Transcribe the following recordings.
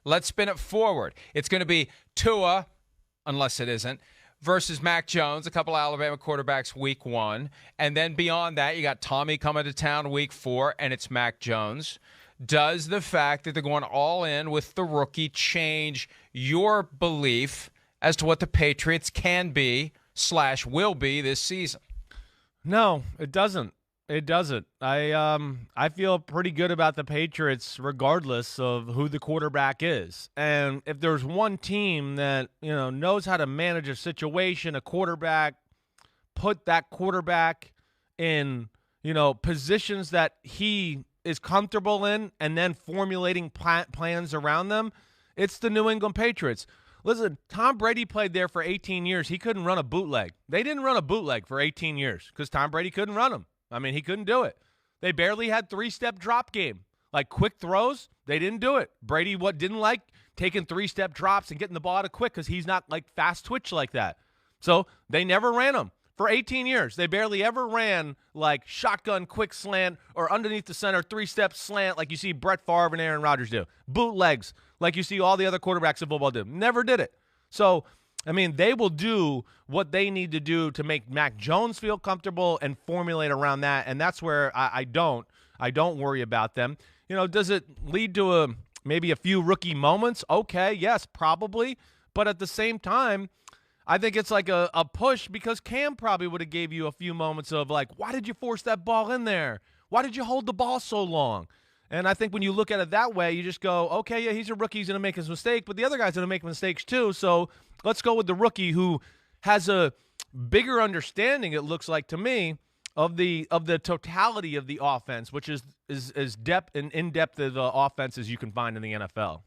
Let's spin it forward. It's going to be Tua, unless it isn't, versus Mac Jones, a couple of Alabama quarterbacks week 1. And then beyond that, you got Tommy coming to town week 4, and it's Mac Jones. Does the fact that they're going all in with the rookie change your belief as to what the Patriots can be / will be this season? No, it doesn't. It doesn't. I feel pretty good about the Patriots regardless of who the quarterback is. And if there's one team that, knows how to manage a situation, a quarterback, put that quarterback in, positions that he is comfortable in and then formulating plans around them, it's the New England Patriots. Listen, Tom Brady played there for 18 years. He couldn't run a bootleg. They didn't run a bootleg for 18 years because Tom Brady couldn't run them. I mean, he couldn't do it. They barely had 3-step drop game. Like quick throws, they didn't do it. Brady didn't like taking 3-step drops and getting the ball out of quick because he's not like fast twitch like that. So they never ran them. For 18 years, they barely ever ran like shotgun quick slant or underneath the center 3-step slant like you see Brett Favre and Aaron Rodgers do. Bootlegs like you see all the other quarterbacks in football do. Never did it. So, I mean, they will do what they need to do to make Mac Jones feel comfortable and formulate around that, and that's where I don't worry about them. Does it lead to maybe a few rookie moments? Okay, yes, probably. But at the same time, I think it's like a push because Cam probably would have gave you a few moments of like, why did you force that ball in there? Why did you hold the ball so long? And I think when you look at it that way, you just go, okay, yeah, he's a rookie. He's going to make his mistake, but the other guy's going to make mistakes too. So let's go with the rookie who has a bigger understanding, it looks like to me, of the totality of the offense, which is as depth and in-depth of offense as you can find in the NFL.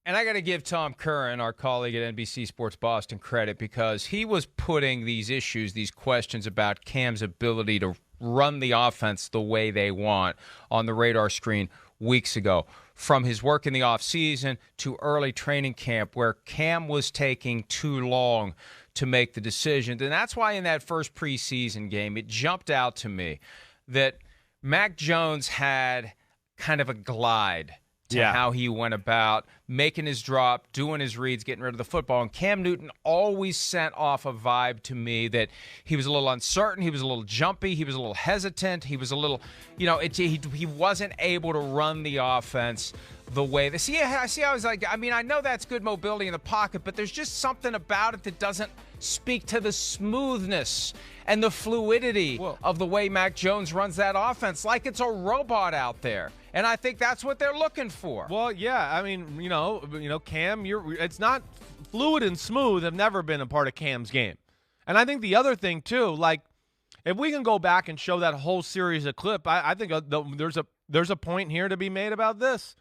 And I got to give Tom Curran, our colleague at NBC Sports Boston, credit because he was putting these issues, these questions about Cam's ability to run the offense the way they want on the radar screen weeks ago. From his work in the offseason to early training camp where Cam was taking too long to make the decisions. And that's why in that first preseason game, it jumped out to me that Mac Jones had kind of a glide to how he went about making his drop, doing his reads, getting rid of the football. And Cam Newton always sent off a vibe to me that he was a little uncertain, he was a little jumpy, he was a little hesitant, he was a little, he wasn't able to run the offense the way they see. I was like, I know that's good mobility in the pocket, but there's just something about it that doesn't speak to the smoothness and the fluidity of the way Mac Jones runs that offense, like it's a robot out there. And I think that's what they're looking for. Well, yeah, I mean, Cam, it's not fluid and smooth have never been a part of Cam's game. And I think the other thing too, like if we can go back and show that whole series of clip, I think there's a point here to be made about this.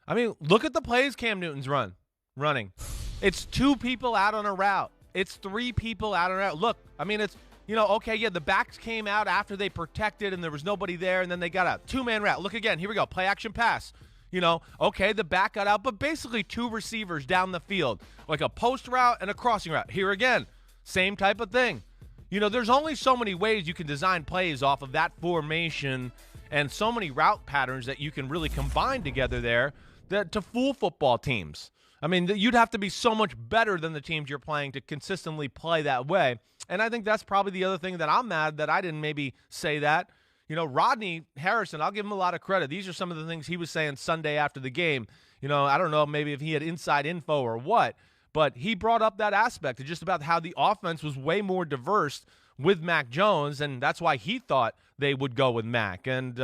I mean, look at the plays Cam Newton's running. It's 2 people out on a route. It's 3 people out on a route. Look, I mean, it's, the backs came out after they protected and there was nobody there, and then they got a 2-man route. Look again. Here we go. Play action pass. The back got out, but basically 2 receivers down the field, like a post route and a crossing route. Here again, same type of thing. There's only so many ways you can design plays off of that formation and so many route patterns that you can really combine together there to fool football teams. I mean, you'd have to be so much better than the teams you're playing to consistently play that way. And I think that's probably the other thing that I'm mad that I didn't maybe say that. Rodney Harrison, I'll give him a lot of credit. These are some of the things he was saying Sunday after the game. I don't know maybe if he had inside info or what, but he brought up that aspect of just about how the offense was way more diverse with Mac Jones, and that's why he thought they would go with Mac. And,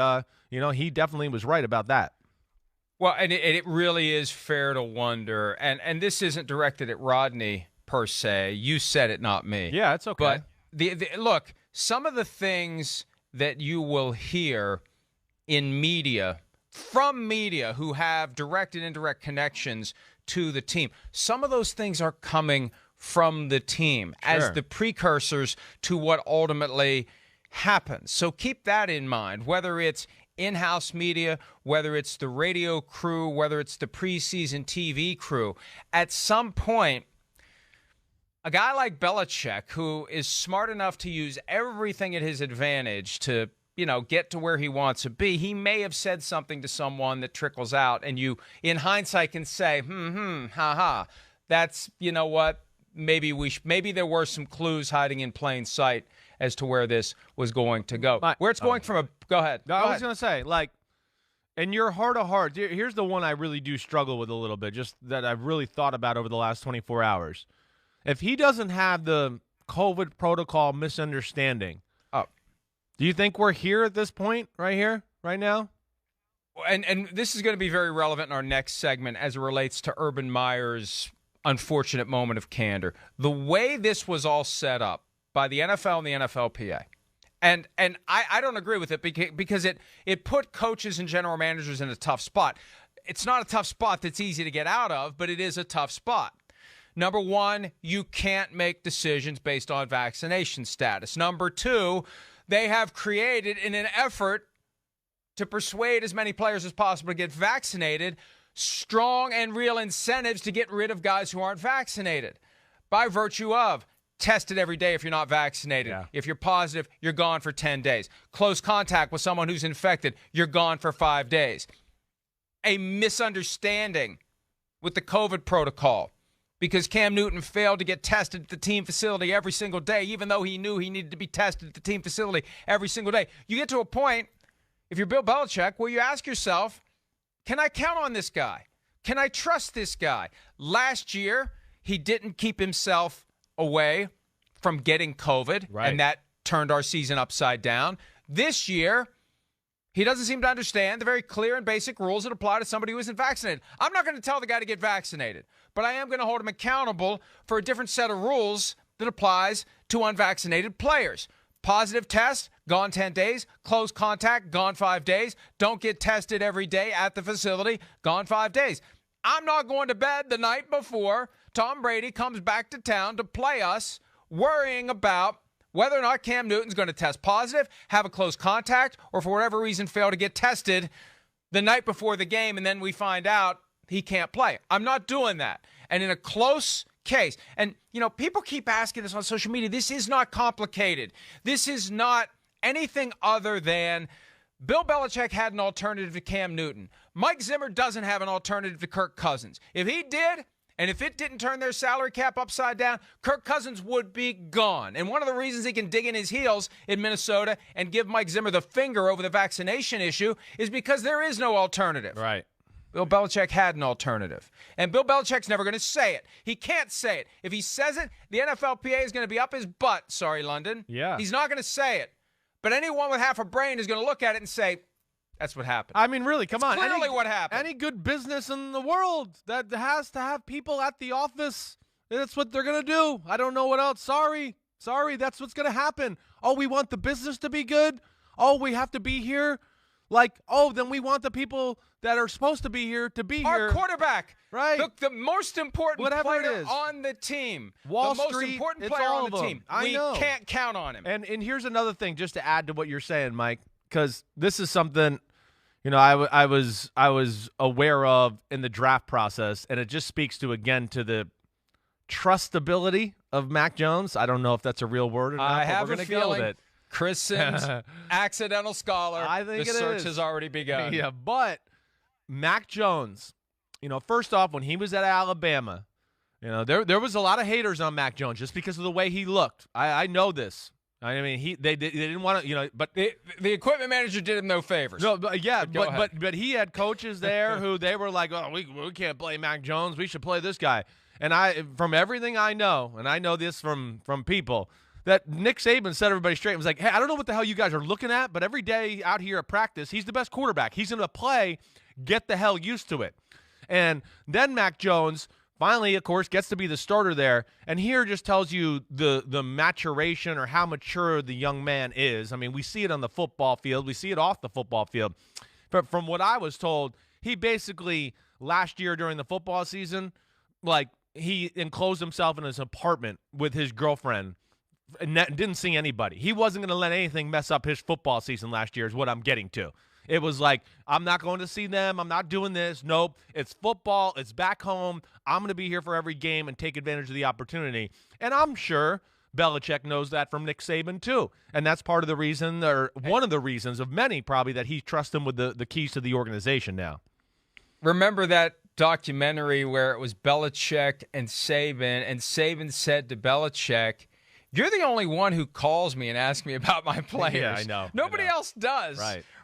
he definitely was right about that. Well, and it really is fair to wonder, and this isn't directed at Rodney per se. You said it, not me. Yeah, it's okay. But look, some of the things that you will hear in media, from media who have direct and indirect connections to the team, some of those things are coming from the team as the precursors to what ultimately happens. So keep that in mind, whether it's in-house media, whether it's the radio crew, whether it's the preseason TV crew. At some point, a guy like Belichick, who is smart enough to use everything at his advantage to get to where he wants to be, he may have said something to someone that trickles out, and you, in hindsight, can say, ha. That's, you know what, maybe there were some clues hiding in plain sight as to where this was going to go. Where it's going from go ahead. I was going to say, in your heart of hearts, here's the one I really do struggle with a little bit, just that I've really thought about over the last 24 hours. If he doesn't have the COVID protocol misunderstanding, do you think we're here at this point right here, right now? And this is going to be very relevant in our next segment as it relates to Urban Meyer's unfortunate moment of candor. The way this was all set up by the NFL and the NFLPA, and I don't agree with it because it put coaches and general managers in a tough spot. It's not a tough spot that's easy to get out of, but it is a tough spot. Number one, you can't make decisions based on vaccination status. Number two, they have created, in an effort to persuade as many players as possible to get vaccinated, strong and real incentives to get rid of guys who aren't vaccinated by virtue of tested every day if you're not vaccinated. Yeah. If you're positive, you're gone for 10 days. Close contact with someone who's infected, you're gone for 5 days. A misunderstanding with the COVID protocol, because Cam Newton failed to get tested at the team facility every single day, even though he knew he needed to be tested at the team facility every single day. You get to a point, if you're Bill Belichick, where you ask yourself, can I count on this guy? Can I trust this guy? Last year, he didn't keep himself away from getting COVID, and that turned our season upside down. This year, he doesn't seem to understand the very clear and basic rules that apply to somebody who isn't vaccinated. I'm not going to tell the guy to get vaccinated, but I am going to hold him accountable for a different set of rules that applies to unvaccinated players. Positive test, gone 10 days. Close contact, gone 5 days. Don't get tested every day at the facility, gone 5 days. I'm not going to bed the night before Tom Brady comes back to town to play us, worrying about whether or not Cam Newton's going to test positive, have a close contact, or for whatever reason fail to get tested the night before the game, and then we find out he can't play. I'm not doing that. And in a close case, and, people keep asking this on social media, this is not complicated. This is not anything other than Bill Belichick had an alternative to Cam Newton. Mike Zimmer doesn't have an alternative to Kirk Cousins. If he did, and if it didn't turn their salary cap upside down, Kirk Cousins would be gone. And one of the reasons he can dig in his heels in Minnesota and give Mike Zimmer the finger over the vaccination issue is because there is no alternative. Right. Bill Belichick had an alternative. And Bill Belichick's never going to say it. He can't say it. If he says it, the NFLPA is going to be up his butt. Sorry, London. Yeah. He's not going to say it. But anyone with half a brain is going to look at it and say, that's what happened. I mean, really, come on. Clearly what happened. Any good business in the world that has to have people at the office, that's what they're going to do. I don't know what else. Sorry, that's what's going to happen. Oh, we want the business to be good? Oh, we have to be here? Then we want the people that are supposed to be here to be here. Our quarterback. Right. The most important player on the team. Wall Street, Street, most important player on the team. I know. We can't count on him. And here's another thing, just to add to what you're saying, Mike, because this is something I was aware of in the draft process, and it just speaks to the trustability of Mac Jones. I don't know if that's a real word or not. I have a feeling go with it. Chris Sims, accidental scholar. I think the search has already begun. Yeah, but Mac Jones, first off, when he was at Alabama, there was a lot of haters on Mac Jones just because of the way he looked. I know this. I mean, they didn't want to, but the equipment manager did him no favors. No, but he had coaches there who they were like, oh, we can't play Mac Jones. We should play this guy. And from everything I know, and I know this from people, that Nick Saban set everybody straight and was like, hey, I don't know what the hell you guys are looking at, but every day out here at practice, he's the best quarterback. He's going to play. Get the hell used to it. And then Mac Jones finally, of course, gets to be the starter there. And here just tells you the maturation or how mature the young man is. I mean, we see it on the football field. We see it off the football field. But from what I was told, he basically, last year during the football season, he enclosed himself in his apartment with his girlfriend and didn't see anybody. He wasn't going to let anything mess up his football season last year is what I'm getting to. It was like, I'm not going to see them. I'm not doing this. Nope. It's football. It's back home. I'm going to be here for every game and take advantage of the opportunity. And I'm sure Belichick knows that from Nick Saban too. And that's part of the reason, or one of the reasons of many probably, that he trusts him with the keys to the organization now. Remember that documentary where it was Belichick and Saban said to Belichick, "You're the only one who calls me and asks me about my players." Yeah, I know. Nobody else does.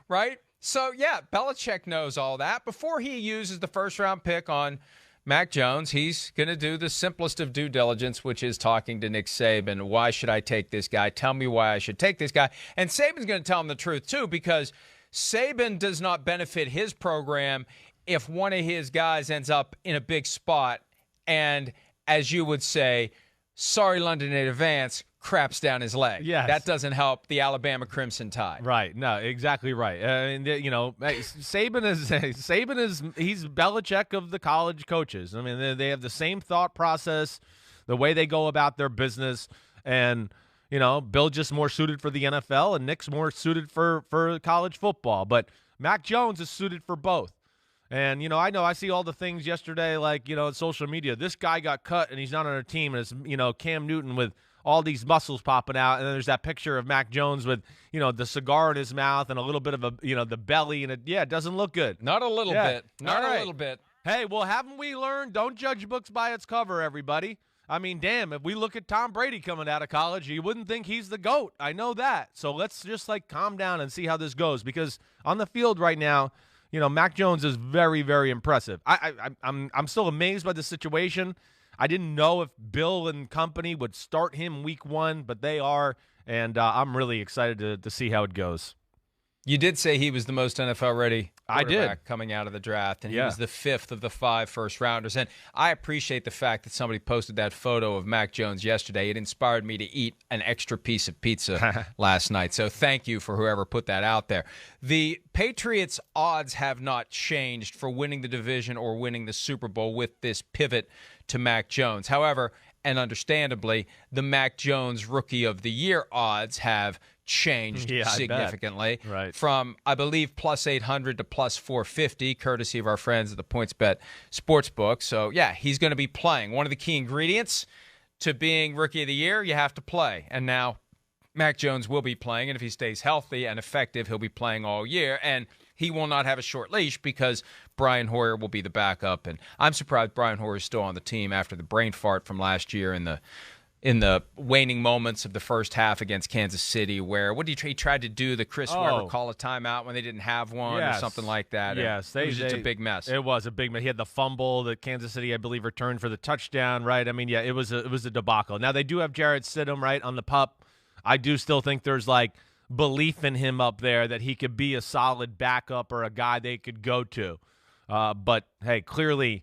Right? So, yeah, Belichick knows all that. Before he uses the first-round pick on Mac Jones, he's going to do the simplest of due diligence, which is talking to Nick Saban. Why should I take this guy? Tell me why I should take this guy. And Saban's going to tell him the truth, too, because Saban does not benefit his program if one of his guys ends up in a big spot and, as you would say, sorry, London in advance, craps down his leg. Yes. That doesn't help the Alabama Crimson Tide. Right. No, exactly right. Saban is he's Belichick of the college coaches. I mean, they have the same thought process, the way they go about their business, and Bill just more suited for the NFL and Nick's more suited for college football. But Mac Jones is suited for both. And, I see all the things yesterday, like, on social media. This guy got cut and he's not on our team. And it's, Cam Newton with all these muscles popping out. And then there's that picture of Mac Jones with, the cigar in his mouth and a little bit of the belly. And it doesn't look good. Not a little bit. Not a little bit. Hey, well, haven't we learned? Don't judge books by its cover, everybody. I mean, damn, if we look at Tom Brady coming out of college, you wouldn't think he's the GOAT. I know that. So let's just, calm down and see how this goes. Because on the field right now, Mac Jones is very, very impressive. I'm still amazed by the situation. I didn't know if Bill and company would start him week 1, but they are, and I'm really excited to see how it goes. You did say he was the most NFL-ready quarterback coming out of the draft, and he was the 5th of the 5 first-rounders. And I appreciate the fact that somebody posted that photo of Mac Jones yesterday. It inspired me to eat an extra piece of pizza last night. So thank you for whoever put that out there. The Patriots' odds have not changed for winning the division or winning the Super Bowl with this pivot to Mac Jones. However, and understandably, the Mac Jones Rookie of the Year odds have changed significantly from, I believe, plus 800 to plus 450, courtesy of our friends at the PointsBet Sportsbook. So, yeah, he's going to be playing. One of the key ingredients to being Rookie of the Year, you have to play. And now Mac Jones will be playing, and if he stays healthy and effective, he'll be playing all year. And he will not have a short leash because Brian Hoyer will be the backup. And I'm surprised Brian Hoyer is still on the team after the brain fart from last year in the waning moments of the first half against Kansas City, where he tried to do the Chris Webber call a timeout when they didn't have one or something like that. Yes, it was just a big mess. It was a big mess. He had the fumble that Kansas City, I believe, returned for the touchdown. Right? I mean, it was a debacle. Now they do have Jarrett Stidham right on the pup. I do still think there's belief in him up there that he could be a solid backup or a guy they could go to. But hey, clearly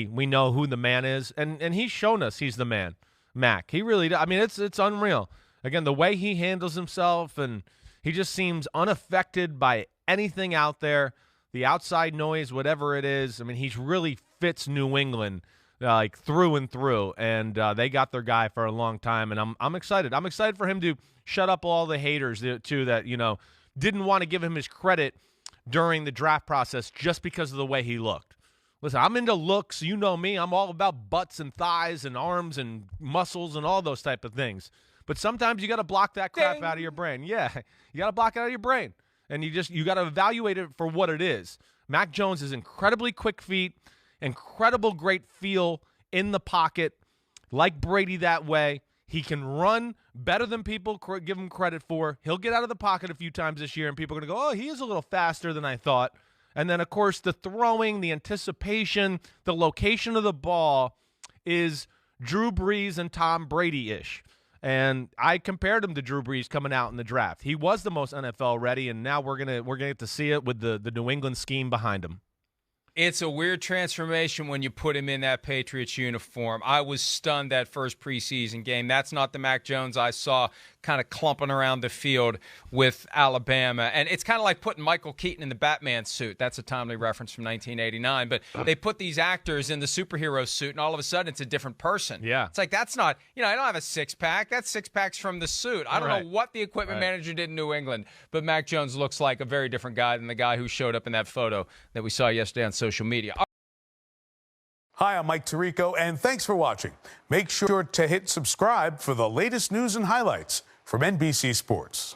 we know who the man is, and he's shown us he's the man. Mac, he really, I mean, it's unreal. Again, the way he handles himself, and he just seems unaffected by anything out there, the outside noise, whatever it is. I mean, he really fits New England through and through, and they got their guy for a long time, and I'm excited. I'm excited for him to shut up all the haters too that didn't want to give him his credit during the draft process just because of the way he looked. Listen, I'm into looks. You know me. I'm all about butts and thighs and arms and muscles and all those type of things. But sometimes you got to block that crap out of your brain. Yeah, you got to block it out of your brain. And you got to evaluate it for what it is. Mac Jones is incredibly quick feet, incredible great feel in the pocket, like Brady that way. He can run better than people give him credit for. He'll get out of the pocket a few times this year, and people are going to go, oh, he is a little faster than I thought. And then, of course, the throwing, the anticipation, the location of the ball is Drew Brees and Tom Brady-ish. And I compared him to Drew Brees coming out in the draft. He was the most NFL ready, and now we're gonna get to see it with the New England scheme behind him. It's a weird transformation when you put him in that Patriots uniform. I was stunned that first preseason game. That's not the Mac Jones I saw kind of clumping around the field with Alabama. And it's kind of like putting Michael Keaton in the Batman suit. That's a timely reference from 1989. But they put these actors in the superhero suit, and all of a sudden it's a different person. Yeah. It's like, that's not, I don't have a six-pack. That's six-packs from the suit. I don't know what the equipment manager did in New England, but Mac Jones looks like a very different guy than the guy who showed up in that photo that we saw yesterday on social media. Hi, I'm Mike Tirico, and thanks for watching. Make sure to hit subscribe for the latest news and highlights from NBC Sports.